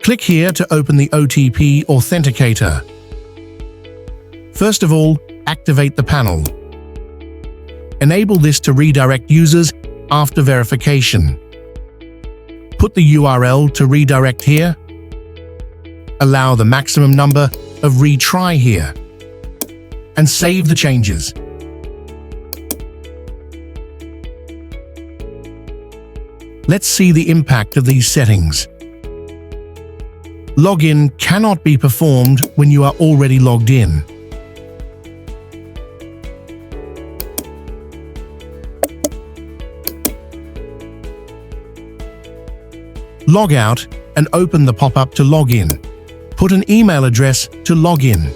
Click here to open the OTP Authenticator. First of all, activate the panel. Enable this to redirect users after verification. Put the URL to redirect here. Allow the maximum number of retry here. And save the changes. Let's see the impact of these settings. Login cannot be performed when you are already logged in. Log out and open the pop-up to log in. Put an email address to log in.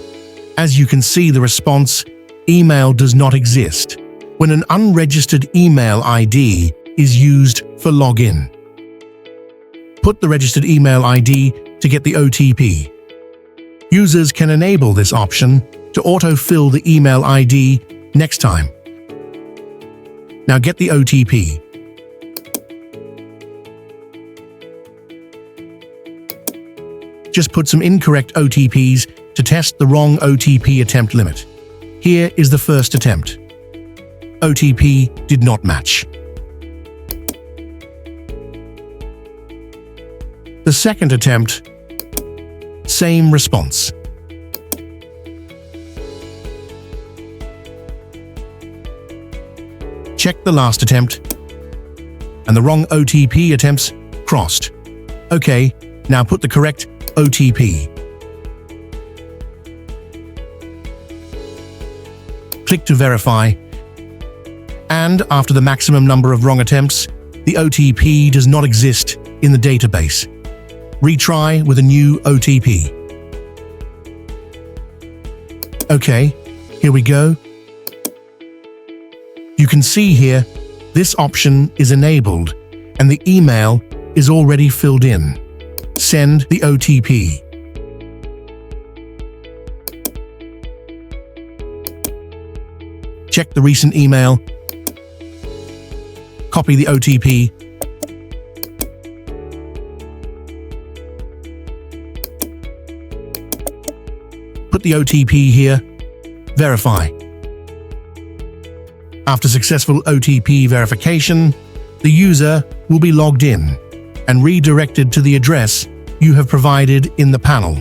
As you can see the response, email does not exist when an unregistered email ID is used for login. Put the registered email ID to get the OTP. Users can enable this option to autofill the email ID next time. Now get the OTP. Just put some incorrect OTPs to test the wrong OTP attempt limit. Here is the first attempt. OTP did not match. The second attempt, same response. Check the last attempt, and the wrong OTP attempts crossed. Okay, now put the correct OTP. Click to verify, and after the maximum number of wrong attempts, the OTP does not exist in the database. Retry with a new OTP. Okay, here we go. You can see here, this option is enabled, and the email is already filled in. Send the OTP. Check the recent email. Copy the OTP. Put the OTP here. Verify. After successful OTP verification, the user will be logged in and redirected to the address you have provided in the panel.